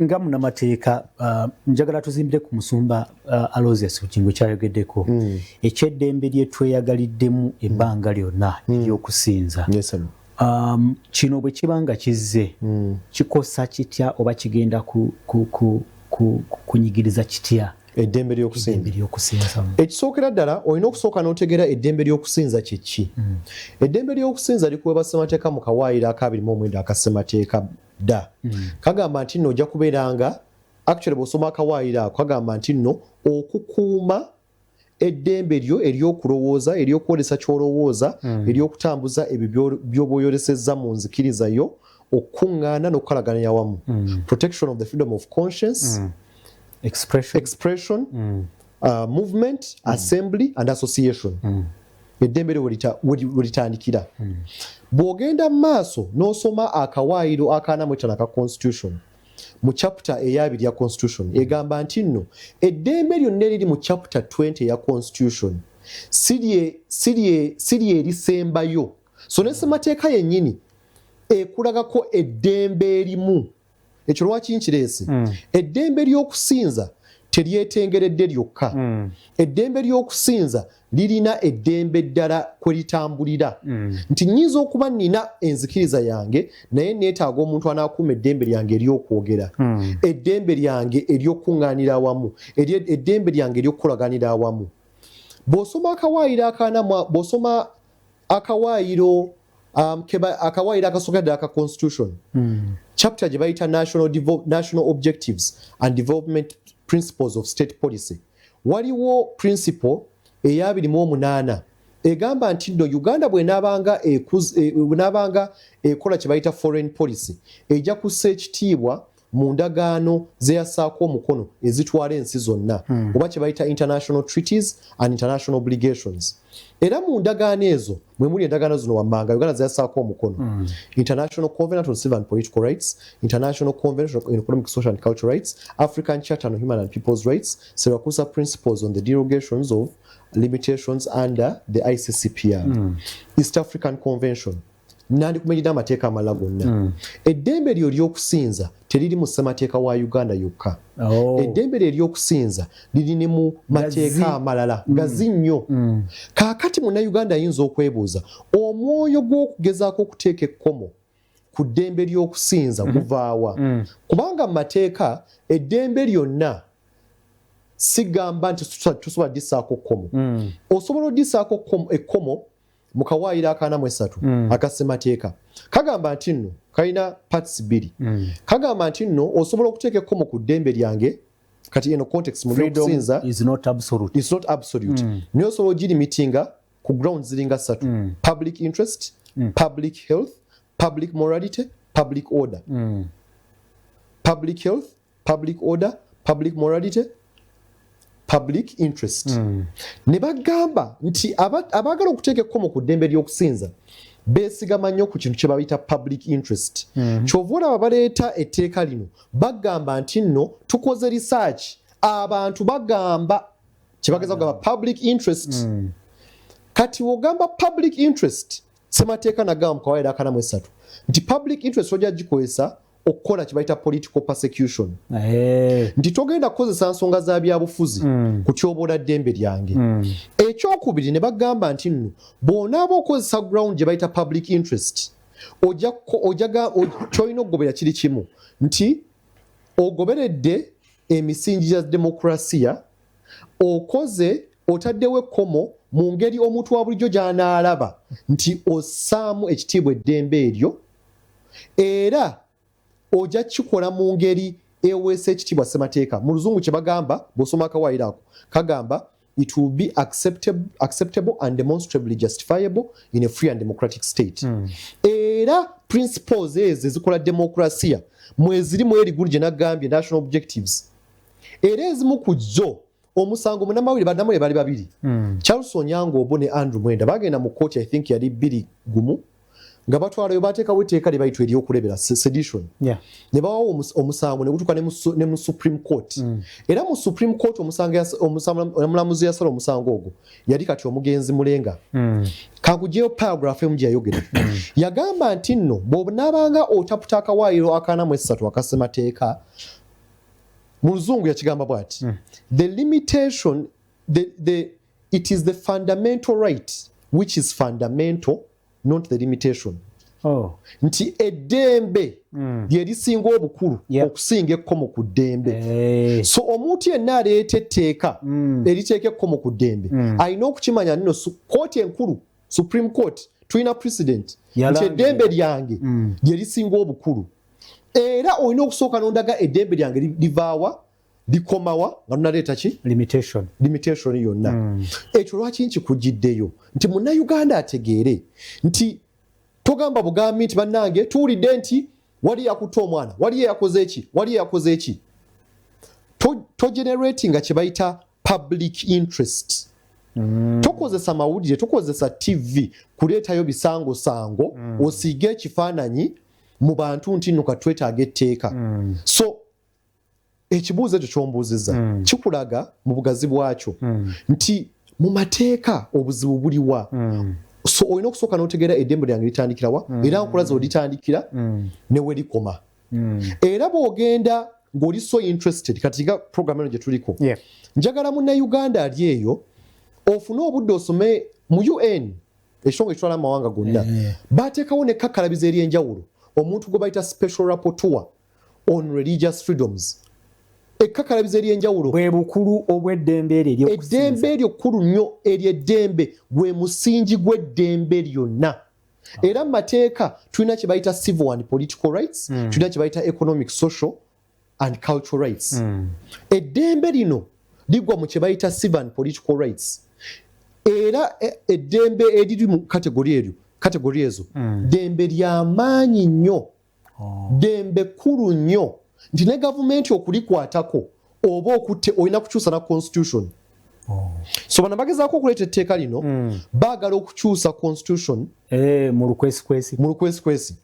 nga munamateeka njagala tuzimbire ku musumba Aloysius Bugingo kyayogeddeko ekyeddembe lye tweyagaliddemu ebbanga lyonna ery'okusinza. Kino bwe kibanga kizze kikosa kitya oba kigenda kunyigiriza kitya eddembe ly'okusinza? Ekisookera ddala olina okusooka n'otegeera eddembe ly'okusinza kye ki. Eddembe ly'okusinza likuweebwa ssemateeka mu kawaayiro aka 29 aka ssemateeka dda. Kagamba nti nno ojja kubeeranga actually bw'osoma akawaayiro ako kagamba nti nno okukuuma eddembe lyo ery'okulowooza, ery'okwolesa ky'olowooza, ery'okutambuza ebyo by'oboyolesezza mu nzikiriza yo, okukuŋŋaana n'okukalaganya wamu. Protection of the freedom of conscience, expression, movement, assembly and association. Eddembe lyo we litandikira. Bw'ogenda mu maaso n'osoma akawaayiro aka45 aka constitution mu chapter eyabiri ya constitution egamba nti nno eddembe lyonna eriri mu chapter 20 ya constitution siri erisembayo. So ne ssemateeka yennyini ekulagako eddembe erimu. Ekyo lwaki nkireese? Eddembe ly'okusinza teryetengeredde lyokka. Eddembe ly'okusinza lirina eddembe ddala kwe litambulira. Nti nnyinza okuba nina enzikiriza yange naye neetaaga omuntu anaakuuma eddembe lyange ery'okwogera, eddembe lyange ery'okuŋŋaanira awamu, eddembe lyange ery'okukolaganira awamu. Bw'osoma akawaayiro akasooka ddala aka constitution chapter gye bayita national objectives and development principles of state policy, waliwo principle eya 28 egamba nti nno Uganda bw'enaabanga ekola kye bayita foreign policy ejja kussa ekitiibwa mu ndagaano ze yassaako omukono ezitwala ensi zonna oba kye bayita international treaties and international obligations. Era mu ndagaano ezo mwe muli endagaano zino wammanga Uganda ze yassaako omukono: International Covenant on Civil and Political Rights, International Convention on Economic, Social and Cultural Rights, African Charter on Human and People's Rights, Siracusa Principles on the Derogations of Limitations under the ICCPR, East African Convention, nandikumenyera amateeka amalala gonna. Eddembe lyo ly'okusinza teriri mu ssemateeka wa Uganda yokka. Eddembe lyo ly'okusinza liri ne mu mateeka amalala gazi nnyo. Kaakati munnayuganda ayinza okwebuuza omwoyo gw'okugezaako okuteeka ekkomo ku ddembe ly'okusinza guvaawa? Kubanga mu mateeka eddembe lyonna sigamba nti tusobola dissaako kkomo. Osobola odissaako ekkomo mu kawaayiro aka 43 aka ssemateeka. Kagamba nti nno kalina parts 2. Kagamba nti nno osobola okuteeka ekkomo ku ddembe lyange, kati eno context mu ly'okusinza is not absolute. It's not absolute. Naye osobola ogirimitinga ku grounds ziringa 3: public interest, public health, public morality, public order. Public health, public order, public morality, public interest. Ne bagamba nti abaagala okuteeka ekkomo ku ddembe ly'okusinza beesigama nnyo ku kintu kye bayita public interest. Kyova olaba baleeta etteeka lino bagamba nti nno tukoze research, abantu bagamba kye bageza kugamba public interest. Kati wogamba public interest, ssemateeka nagamba mu kawaayiro aka 43 nti public interest ojja gikozesa okukola kye bayita political persecution. Nti togenda kukozesa nsonga za byabufuzi kutyoboola ddembe lyange. Ekyokubiri ne bagamba nti nno bw'onaaba okozesa ground gye bayita public interest kyolina okugobera kiri kimu nti ogoberedde emisingi gya demokrasiya, otaddewo ekkomo mu ngeri omuntu wa bulijjo gy'anaalaba nti ossaamu ekitiibwa eddembe eryo, era ojja kikola mu ngeri eweesa ekitiibwa ssemateeka. Mu luzungu kye bagamba bw'osoma akawaayiro ako kagamba it will be acceptable and demonstrably justifiable in a free and democratic state. Era principles ezo ezikola demokrasiya mwezirimu erigulu gye nagambye national objectives. Era ezimu ku zo omusango munnamawulire bannamawulire bali babiri, Charles Onyango Obo ne Andrew Mwenda bagenda mu kkooti I think yali 2-1 nga batwalayo bateekawo etteeka lye bayitwa ery'okulebera sedition ne bawawo omusango ne gutuuka ne mu Supreme Court era mu Supreme Court omulamuzi yasala omusango ogwo yali kati omugenzi Mulenga kakujeyo paragraph emu gye yayogera yagamba nti nno bw'onaabanga otaputa akawaayiro akaanamu essatu akasemateeka mu luzungu yakigamba bw'ati the limitation it is the fundamental right which is fundamental not the limitation. Nti eddembe lye lisinga obukulu okusinga ekkomo ku ddembe. So omuntu yenna aleeta etteeka eriteeka ekkomo ku ddembe alina okukimanya nno kooti enkulu Supreme Court tulina precedent nti eddembe lyange lye lisinga obukulu era olina okusooka n'ondaga eddembe lyange livaawa likomawa nga tunaleeta ki limitation yonna ekyo lwaki nkikugiddeyo nti munnayuganda ategeere nti togamba bugambi nti bannange tuwulidde nti wali yakuta omwana wali yakoze eki togeneratinga kye bayita public interest tokozesa mawulire tokozesa TV kuleetayo bisangosango osiige ekifaananyi mu bantu nti nno katwetaaga etteeka so ekibuuzo ekyo kyombuuzizza kikulaga mu bugazi bwakyo nti mu mateeka obuzibu buliwa so olina okusooka n'otegeera eddembe lyange litandikirawa era nkulaza olitandikira ne we likoma era bw'ogenda ng'oli so interested katiga program eno gye tuliko njagala munnayuganda ali eyo ofune obudde osome mu UN ekitongole ekitwala amawanga gonna baateekawo n'ekkakkalabizo ery'enjawulo omuntu gwe bayita special rapporteur on religious freedoms ekkakalabizo ery'enjawulo bwe bukulu obw'eddembe eryo eddembe eryo kkulu nnyo ery'eddembe gwe musingi gw'eddembe lyonna era mu mateeka tulina kye bayita civil and political rights tulina kye bayita economic social and cultural rights eddembe lino ligwa mu kye bayita civil and political rights era eddembe eriri mu kategori ezo ddembe ly'amaanyi nnyo ddembe kkulu nnyo nti ne gavumenti okulikwatako oba okutte olina kukyusa na constitution so bano bagezaako okuleeta etteeka lino baagala okukyusa constitution mu lukwesikwesi